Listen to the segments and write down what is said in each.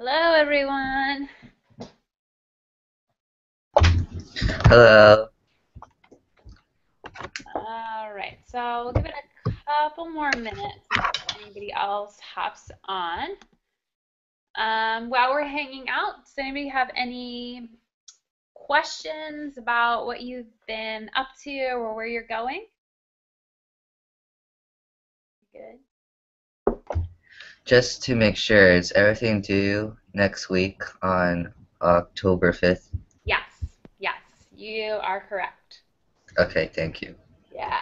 Hello, everyone. Hello. All right, so we'll give it a couple more minutes if anybody else hops on. While we're hanging out, does anybody have any questions about what you've been up to or where you're going? Good. Just to make sure, is everything due next week on October 5th? Yes, yes, you are correct. Okay, thank you. Yeah.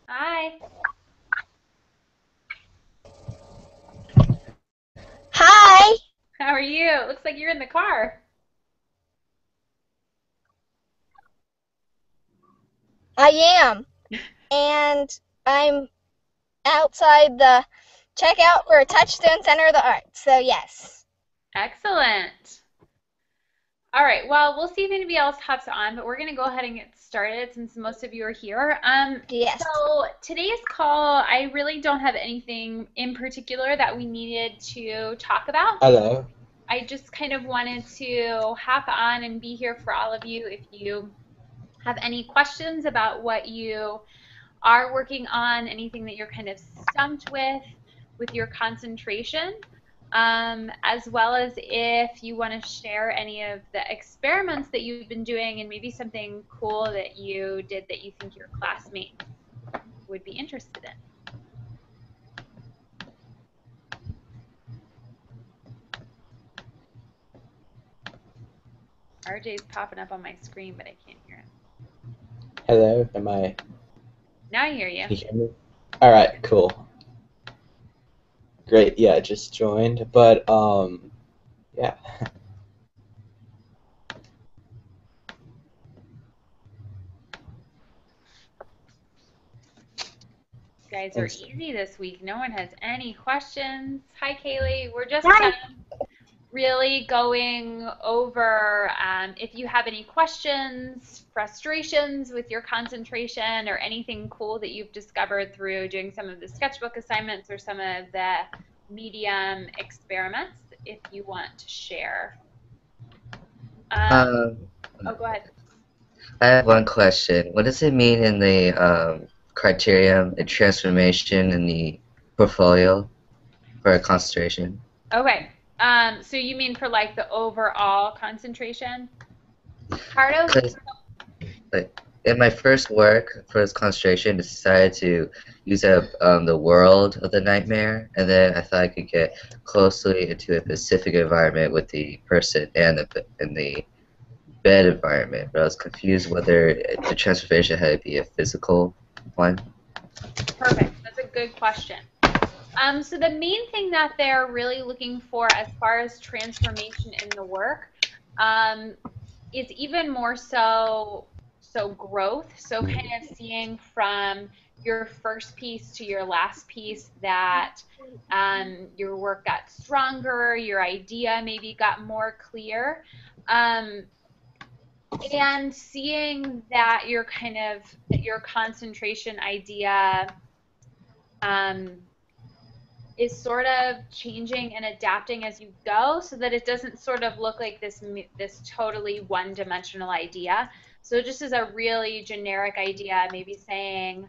Hi, Hi, how are you? It looks like you're in the car. I am, and I'm outside the checkout for Touchstone Center of the Arts. So yes, Excellent. All right, well, we'll see if anybody else hops on, but we're going to go ahead and get started since most of you are here. yes. So today's call, I really don't have anything in particular that we needed to talk about. Hello. I just kind of wanted to hop on and be here for all of you if you have any questions about what you are working on, anything that you're kind of stumped with your concentration, as well as if you want to share any of the experiments that you've been doing and maybe something cool that you did that you think your classmates would be interested in. RJ's popping up on my screen, but I can't hear him. Hello. Now I hear you. Can you hear me? All right. Cool. Great. Yeah, I just joined, but yeah. You guys are Thanks. easy this week. No one has any questions. Hi, Kaylee. We're just Hi. really going over if you have any questions, frustrations with your concentration, or anything cool that you've discovered through doing some of the sketchbook assignments or some of the medium experiments, if you want to share. Um, Oh, go ahead. I have one question. What does it mean in the criterion, the transformation in the portfolio for concentration? Okay. So you mean for like the overall concentration? Part of, Because like in my first work for this concentration, I decided to use up the world of the nightmare, and then I thought I could get closely into a specific environment with the person and the bed environment, but I was confused whether the transformation had to be a physical one. perfect. That's a good question. So the main thing that they're really looking for as far as transformation in the work um, is even more so growth. So kind of seeing from your first piece to your last piece that your work got stronger, your idea maybe got more clear. Um, and seeing that your concentration idea um, is sort of changing and adapting as you go so that it doesn't sort of look like this totally one-dimensional idea. So just as a really generic idea, maybe saying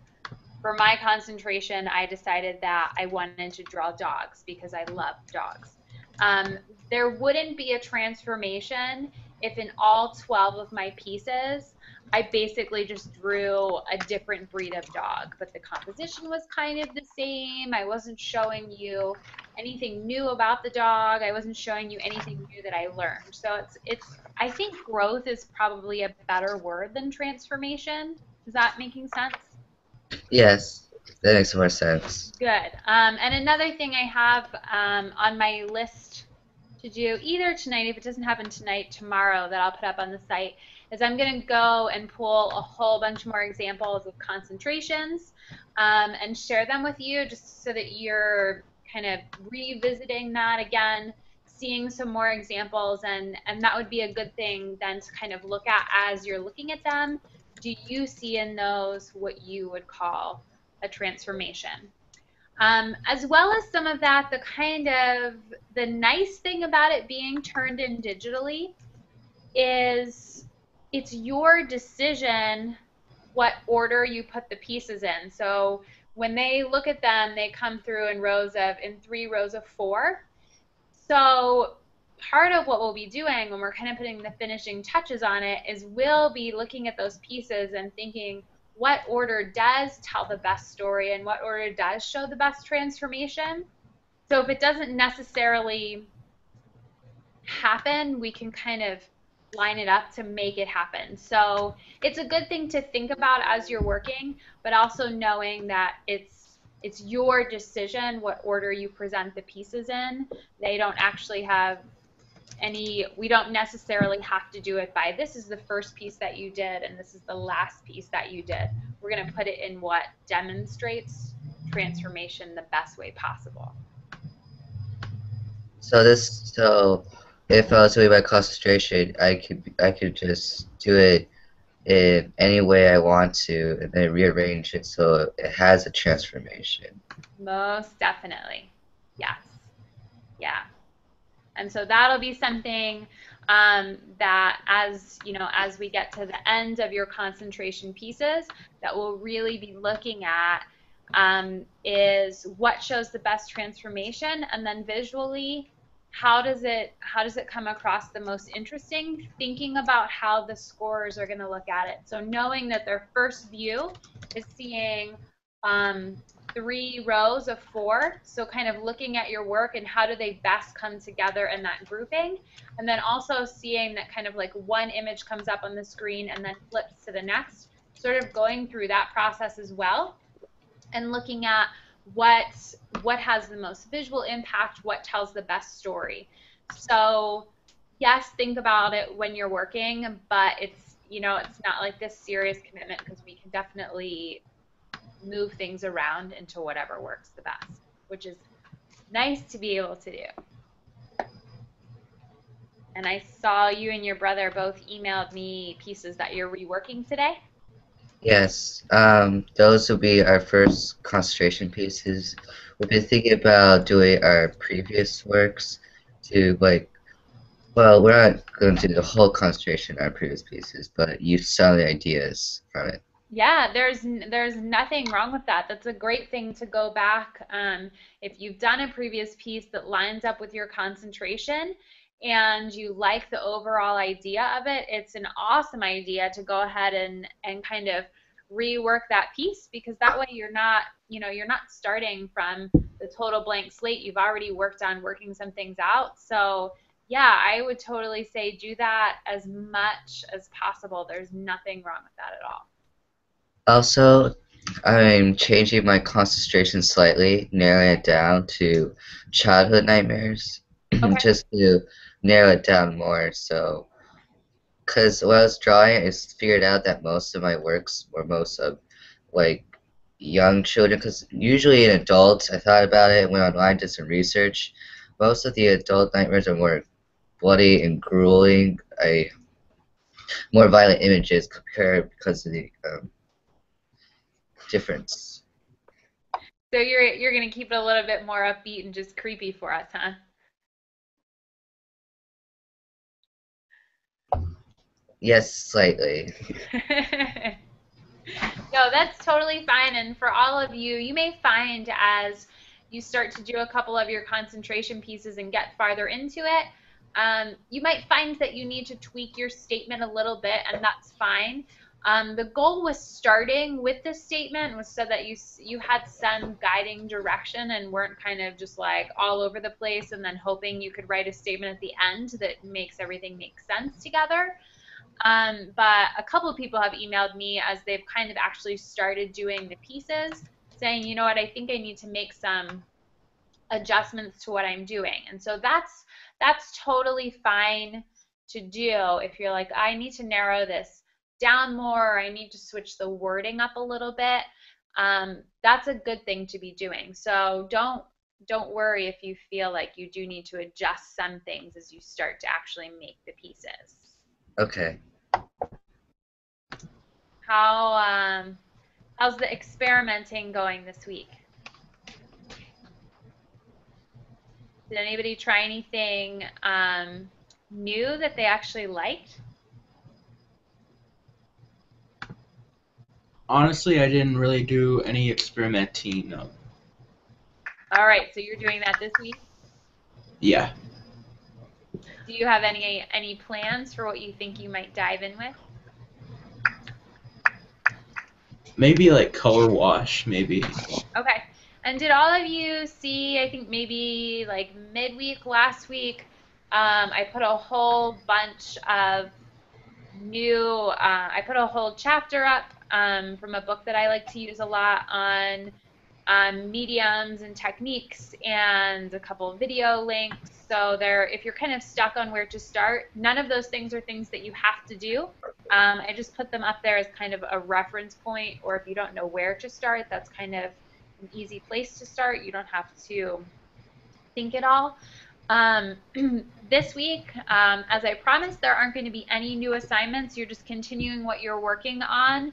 for my concentration, I decided that I wanted to draw dogs because I love dogs. Um, there wouldn't be a transformation if in all 12 of my pieces, I basically just drew a different breed of dog, but the composition was kind of the same. I wasn't showing you anything new about the dog. I wasn't showing you anything new that I learned. So I think growth is probably a better word than transformation. Is that making sense? Yes, that makes more sense. Good. And another thing I have on my list to do either tonight, if it doesn't happen tonight, tomorrow, that I'll put up on the site, is I'm going to go and pull a whole bunch more examples of concentrations and share them with you just so that you're kind of revisiting that again, seeing some more examples, and that would be a good thing then to kind of look at as you're looking at them. Do you see in those what you would call a transformation? As well as some of that, the nice thing about it being turned in digitally is it's your decision what order you put the pieces in. So when they look at them, they come through in 3 rows of 4. So part of what we'll be doing when we're kind of putting the finishing touches on it is we'll be looking at those pieces and thinking what order does tell the best story and what order does show the best transformation. So if it doesn't necessarily happen, we can kind of line it up to make it happen. So it's a good thing to think about as you're working, but also knowing that it's your decision what order you present the pieces in. They don't actually have we don't necessarily have to do it by this is the first piece that you did and this is the last piece that you did. We're going to put it in what demonstrates transformation the best way possible. So if I was doing my concentration, I could just do it in any way I want to, and then rearrange it so it has a transformation. Most definitely, yes, yeah. And so that'll be something that as we get to the end of your concentration pieces, that we'll really be looking at is what shows the best transformation, and then visually, how does it come across the most interesting, thinking about how the scorers are going to look at it. So knowing that their first view is seeing 3 rows of 4, so kind of looking at your work and how do they best come together in that grouping, and then also seeing that kind of like one image comes up on the screen and then flips to the next, sort of going through that process as well, and looking at what has the most visual impact, what tells the best story. So yes, think about it when you're working, but it's not like this serious commitment, because we can definitely move things around into whatever works the best, which is nice to be able to do. And I saw you and your brother both emailed me pieces that you're reworking today. Yes, those will be our first concentration pieces. We've been thinking about doing our previous works to well, we're not going to do the whole concentration in our previous pieces, but use some of the ideas from it. Yeah, there's nothing wrong with that. That's a great thing to go back. If you've done a previous piece that lines up with your concentration and you like the overall idea of it, it's an awesome idea to go ahead and kind of rework that piece, because that way you're not starting from the total blank slate. You've already worked on working some things out. So yeah, I would totally say do that as much as possible. There's nothing wrong with that at all. Also, I'm changing my concentration slightly, narrowing it down to childhood nightmares, Okay. just to narrow it down more. So, because when I was drawing, it's figured out that most of my works were most of like young children. Because usually in adults, I thought about it, went online, did some research. Most of the adult nightmares are more bloody and grueling, more violent images compared because of the difference. So you're gonna keep it a little bit more upbeat and just creepy for us, huh? Yes, slightly. No, that's totally fine. And for all of you, you may find as you start to do a couple of your concentration pieces and get farther into it, you might find that you need to tweak your statement a little bit, and that's fine. The goal with starting with this statement was so that you had some guiding direction and weren't kind of just like all over the place and then hoping you could write a statement at the end that makes everything make sense together. But a couple of people have emailed me as they've kind of actually started doing the pieces, saying, you know what, I think I need to make some adjustments to what I'm doing. And so that's totally fine to do if you're like, I need to narrow this down more, or I need to switch the wording up a little bit. That's a good thing to be doing. So don't don't worry if you feel like you do need to adjust some things as you start to actually make the pieces. Okay. How's the experimenting going this week? Did anybody try anything new that they actually liked? Honestly, I didn't really do any experimenting. No. All right, so you're doing that this week. Yeah. Do you have any plans for what you think you might dive in with? Maybe like color wash, maybe. Okay. And did all of you see, I think maybe like midweek last week, I put a whole bunch of I put a whole chapter up from a book that I like to use a lot on mediums and techniques, and a couple of video links. So if you're kind of stuck on where to start, none of those things are things that you have to do. I just put them up there as kind of a reference point, or if you don't know where to start, that's kind of an easy place to start. You don't have to think it all. This week, as I promised, there aren't going to be any new assignments. You're just continuing what you're working on.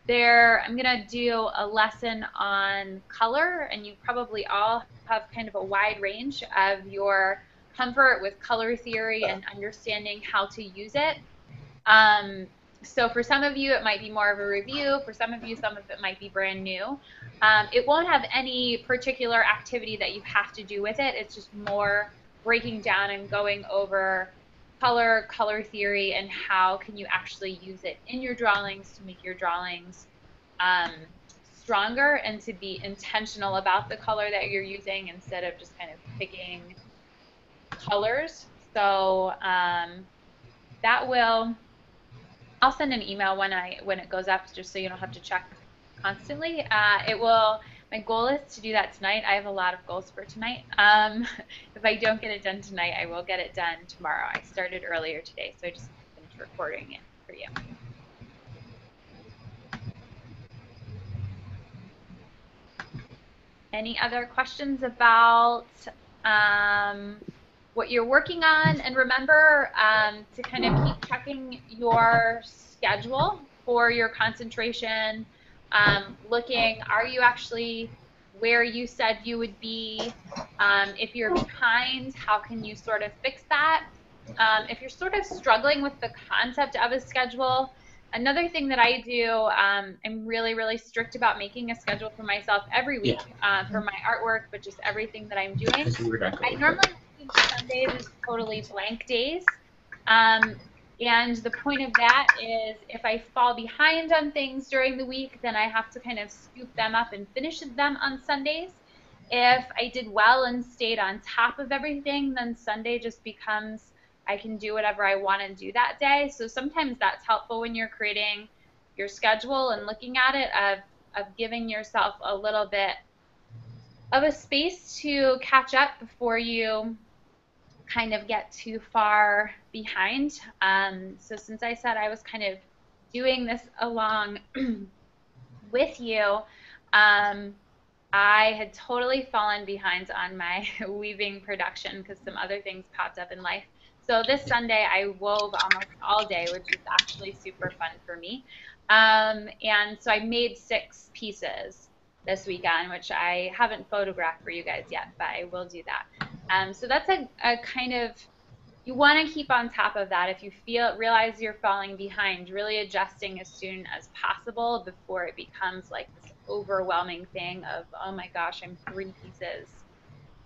I'm going to do a lesson on color, and you probably all have kind of a wide range of your comfort with color theory and understanding how to use it. So for some of you, it might be more of a review. For some of you, some of it might be brand new. It won't have any particular activity that you have to do with it. It's just more breaking down and going over color theory, and how can you actually use it in your drawings to make your drawings stronger, and to be intentional about the color that you're using instead of just kind of picking colors. So I'll send an email when it goes up, just so you don't have to check constantly. My goal is to do that tonight. I have a lot of goals for tonight. If I don't get it done tonight, I will get it done tomorrow. I started earlier today, so I just finished recording it for you. Any other questions about what you're working on? And remember to kind of keep checking your schedule for your concentration, looking, are you actually where you said you would be? If you're behind, how can you sort of fix that? If you're sort of struggling with the concept of a schedule, another thing that I do, I'm really, really strict about making a schedule for myself every week for my artwork, but just everything that I'm doing. I normally do Sundays as totally blank days. And the point of that is, if I fall behind on things during the week, then I have to kind of scoop them up and finish them on Sundays. If I did well and stayed on top of everything, then Sunday just becomes, I can do whatever I want to do that day. So sometimes that's helpful when you're creating your schedule and looking at it, of giving yourself a little bit of a space to catch up before you kind of get too far behind. So since I said I was kind of doing this along with you, I had totally fallen behind on my weaving production because some other things popped up in life. So this Sunday I wove almost all day, which is actually super fun for me. And so I made 6 pieces this weekend, which I haven't photographed for you guys yet, but I will do that. So that's a kind of, you want to keep on top of that. If you realize you're falling behind, really adjusting as soon as possible before it becomes like this overwhelming thing of, oh my gosh, I'm 3 pieces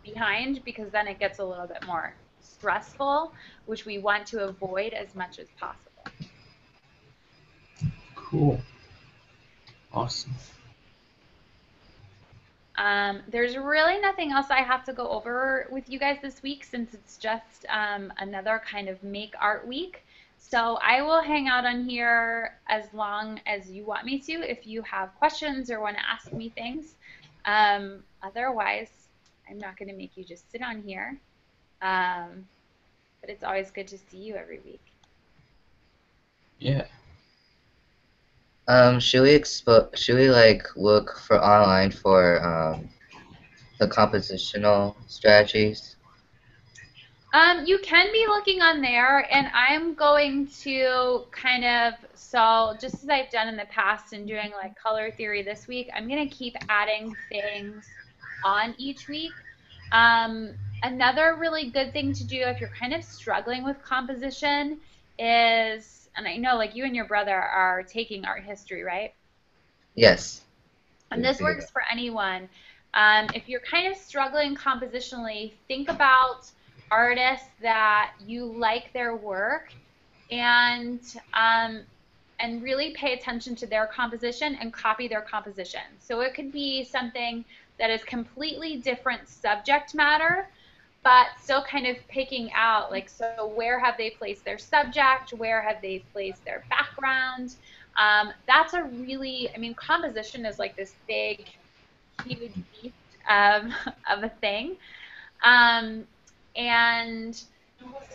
behind, because then it gets a little bit more stressful, which we want to avoid as much as possible. Cool. Awesome. There's really nothing else I have to go over with you guys this week, since it's just another kind of make art week. So I will hang out on here as long as you want me to, if you have questions or want to ask me things. Otherwise, I'm not going to make you just sit on here. But it's always good to see you every week. Yeah. Should we like look for online for the compositional strategies? You can be looking on there, and I'm going to kind of, so just as I've done in the past and doing like color theory this week, I'm going to keep adding things on each week. Another really good thing to do if you're kind of struggling with composition is, and I know like you and your brother are taking art history, right? Yes. And this works for anyone. If you're kind of struggling compositionally, think about artists that you like their work and really pay attention to their composition and copy their composition. So it could be something that is completely different subject matter, but still kind of picking out, like, so where have they placed their subject? Where have they placed their background? That's a really, I mean, composition is like this big, huge beast of a thing. And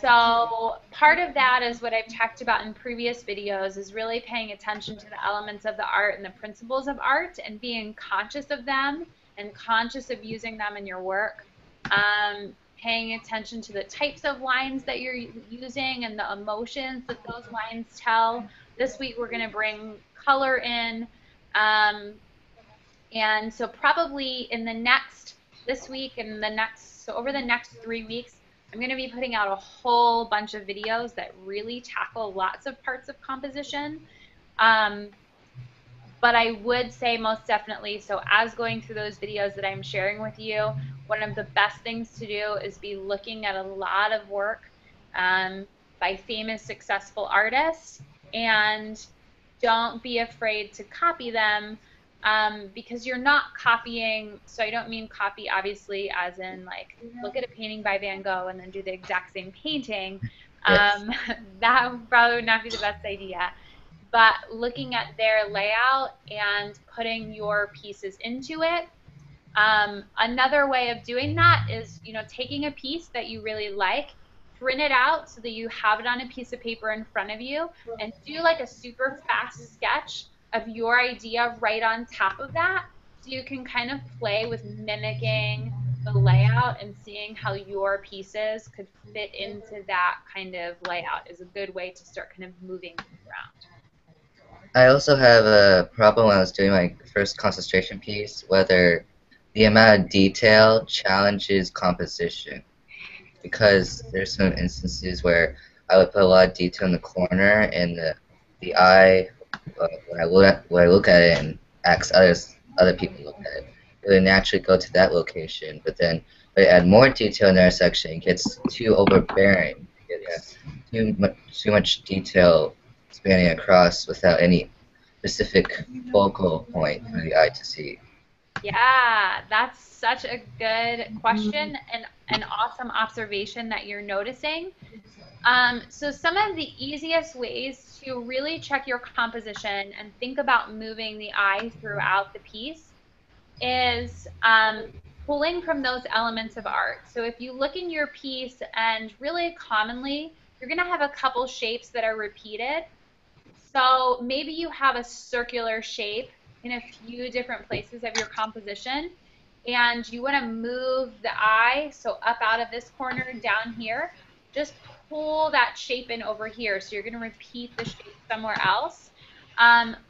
so part of that is what I've talked about in previous videos is really paying attention to the elements of the art and the principles of art and being conscious of them and conscious of using them in your work. Paying attention to the types of lines that you're using and the emotions that those lines tell. This week we're going to bring color in. And so probably in the next, this week and the next, so over the next 3 weeks, I'm going to be putting out a whole bunch of videos that really tackle lots of parts of composition. But I would say most definitely, so as going through those videos that I'm sharing with you, one of the best things to do is be looking at a lot of work by famous, successful artists, and don't be afraid to copy them because you're not copying, so I don't mean copy obviously as in like look at a painting by Van Gogh and then do the exact same painting. Yes. That probably would not be the best idea. But looking at their layout and putting your pieces into it. Another way of doing that is, you know, taking a piece that you really like, print it out so that you have it on a piece of paper in front of you, and do like a super fast sketch of your idea right on top of that, so you can kind of play with mimicking the layout and seeing how your pieces could fit into that kind of layout is a good way to start kind of moving around. I also have a problem when I was doing my first concentration piece, whether the amount of detail challenges composition. Because there's some instances where I would put a lot of detail in the corner, and the eye, when I look at it and ask other people look at it, it would naturally go to that location. But then when I add more detail in their section, it gets too overbearing. It has too much detail spanning across without any specific focal point for the eye to see. Yeah, that's such a good question and an awesome observation that you're noticing. So some of the easiest ways to really check your composition and think about moving the eye throughout the piece is pulling from those elements of art. So if you look in your piece, and really commonly, you're going to have a couple shapes that are repeated. So maybe you have a circular shape in a few different places of your composition, and you want to move the eye, so up out of this corner down here, just pull that shape in over here. So you're going to repeat the shape somewhere else.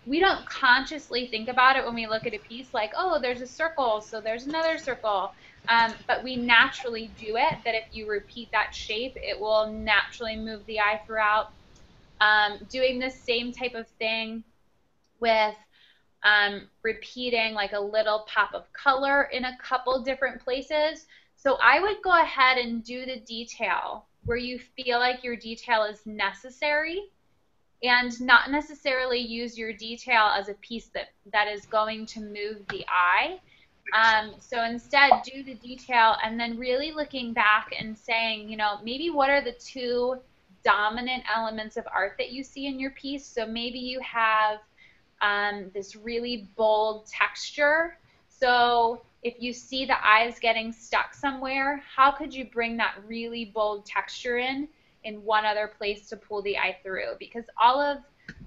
We don't consciously think about it when we look at a piece like, oh, there's a circle, so there's another circle. But we naturally do it, that if you repeat that shape, it will naturally move the eye throughout. Doing the same type of thing with repeating like a little pop of color in a couple different places. So I would go ahead and do the detail where you feel like your detail is necessary, and not necessarily use your detail as a piece that is going to move the eye. So instead, do the detail and then really looking back and saying, you know, maybe what are the two dominant elements of art that you see in your piece. So maybe you have this really bold texture. So if you see the eyes getting stuck somewhere, how could you bring that really bold texture in one other place to pull the eye through? Because all of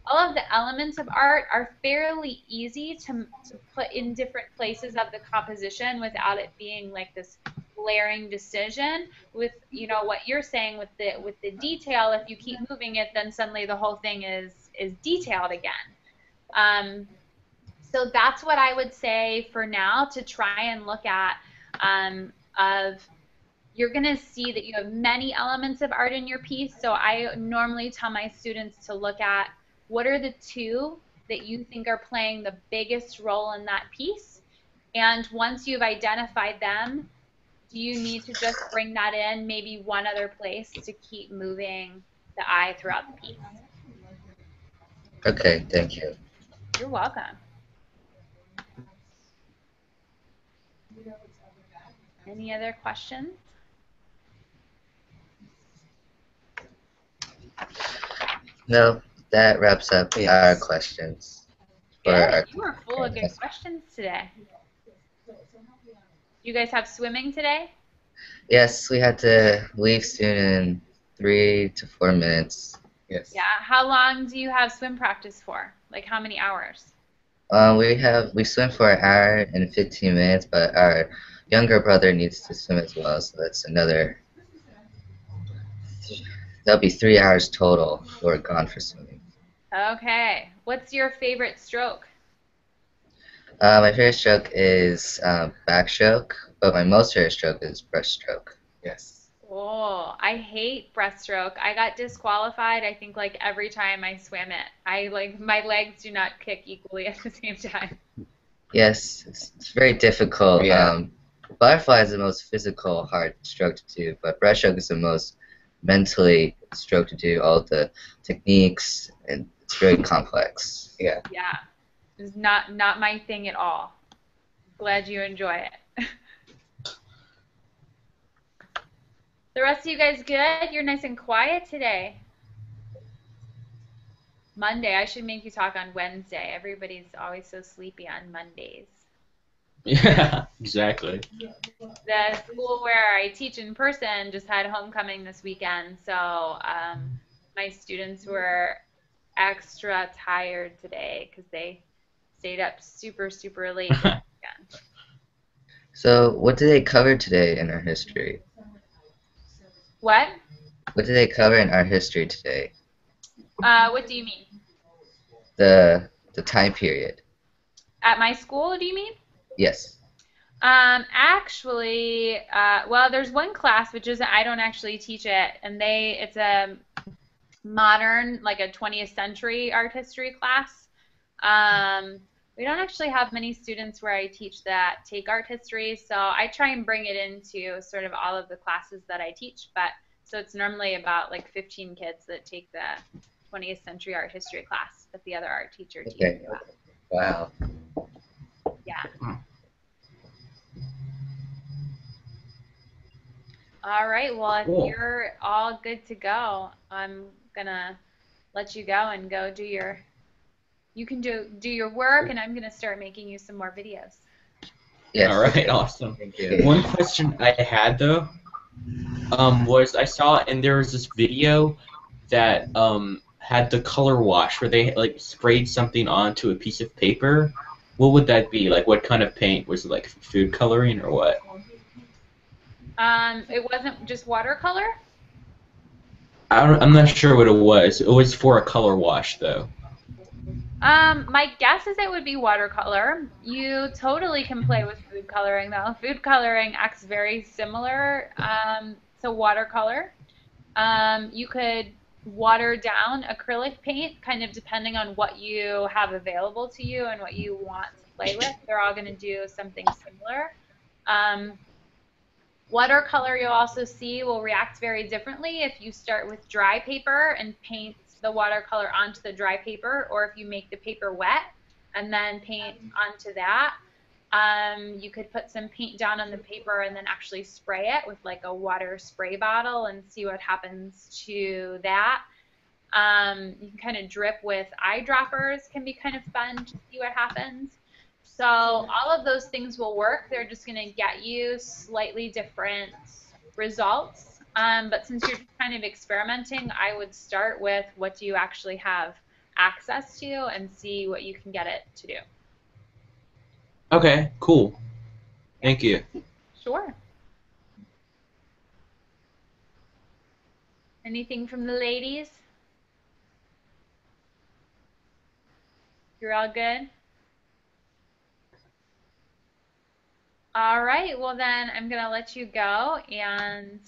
all of the elements of art are fairly easy to put in different places of the composition without it being like this glaring decision. With what you're saying with the detail, if you keep moving it, then suddenly the whole thing is detailed again. So that's what I would say for now to try and look at. You're going to see that you have many elements of art in your piece. So I normally tell my students to look at what are the two that you think are playing the biggest role in that piece. And once you've identified them, do you need to just bring that in maybe one other place to keep moving the eye throughout the piece? Okay, thank you. You're welcome. Any other questions? No, that wraps up our questions. Good. You were full of good questions today. You guys have swimming today? Yes, we had to leave soon in 3 to 4 minutes. Yes. Yeah. How long do you have swim practice for? Like how many hours? We swim for an hour and 15 minutes, but our younger brother needs to swim as well, so that's that'll be 3 hours total we're gone for swimming. Okay. What's your favorite stroke? My favorite stroke is backstroke, but my most favorite stroke is breaststroke. Yes. Oh, I hate breaststroke. I got disqualified, I think, like every time I swim it. My legs do not kick equally at the same time. Yes, it's very difficult. Yeah. Butterfly is the most physical, hard stroke to do, but breaststroke is the most mentally stroke to do. All the techniques, and it's very complex. Yeah. Yeah. It's not my thing at all. Glad you enjoy it. The rest of you guys good? You're nice and quiet today. Monday. I should make you talk on Wednesday. Everybody's always so sleepy on Mondays. Yeah, exactly. The school where I teach in person just had homecoming this weekend, so my students were extra tired today because they stayed up super, super late this weekend. So, what did they cover today in our history? What? What did they cover in our history today? What do you mean? The time period. At my school, do you mean? Yes. Actually, well, there's one class which isn't, I don't actually teach it, and it's a modern, like a 20th century art history class. We don't actually have many students where I teach that take art history, so I try and bring it into sort of all of the classes that I teach, but so it's normally about like 15 kids that take the 20th century art history class that the other art teacher teaches Okay. about. Wow. Yeah. All right, well, if Cool. you're all good to go, I'm gonna let you go and go do your, you can do your work, and I'm gonna start making you some more videos. Yes. All right, awesome. Thank you. One question I had though, was I saw and there was this video that had the color wash where they like sprayed something onto a piece of paper. What would that be? Like, what kind of paint? Was it like food coloring or what? It wasn't just watercolor? I'm not sure what it was. It was for a color wash though. My guess is it would be watercolor. You totally can play with food coloring though. Food coloring acts very similar to watercolor. You could water down acrylic paint, kind of depending on what you have available to you and what you want to play with. They're all going to do something similar. Watercolor, you'll also see, will react very differently if you start with dry paper and paint the watercolor onto the dry paper, or if you make the paper wet and then paint onto that. You could put some paint down on the paper and then actually spray it with like a water spray bottle and see what happens to that. You can kind of drip with eyedroppers, can be kind of fun to see what happens. So all of those things will work. They're just going to get you slightly different results. But since you're kind of experimenting, I would start with what do you actually have access to and see what you can get it to do. Okay, cool. Thank you. Sure. Anything from the ladies? You're all good? All right, well then I'm gonna let you go, and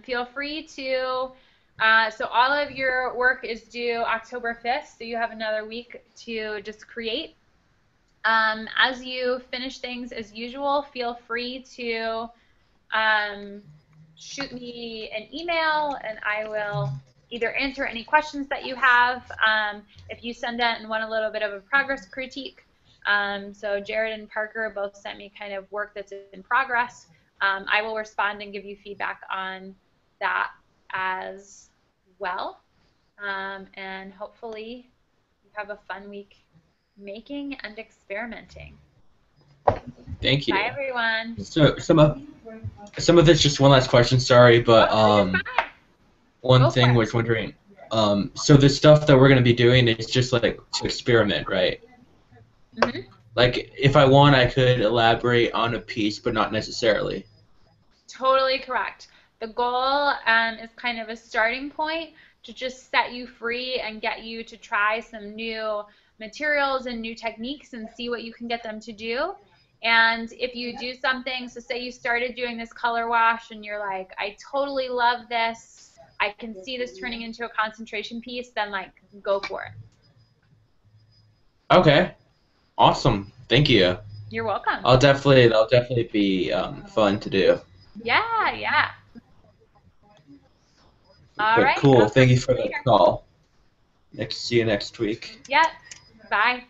feel free to, so all of your work is due October 5th, so you have another week to just create. As you finish things as usual, feel free to shoot me an email, and I will either answer any questions that you have. If you send that and want a little bit of a progress critique, so Jared and Parker both sent me kind of work that's in progress. I will respond and give you feedback on that as well. And hopefully you have a fun week making and experimenting. Thank you. Bye, everyone. So some of this, just one last question, sorry, but one thing was wondering, so the stuff that we're gonna be doing is just like to experiment, right? Mm-hmm. Like if I want, I could elaborate on a piece, but not necessarily. Totally correct. The goal is kind of a starting point to just set you free and get you to try some new materials and new techniques and see what you can get them to do. And if you do something, so say you started doing this color wash and you're like, I totally love this, I can see this turning into a concentration piece, then like go for it. Okay, awesome. Thank you. You're welcome. That'll definitely be fun to do. Yeah, yeah. All right. Cool. Thank you for the call. See you next week. Yep. Bye.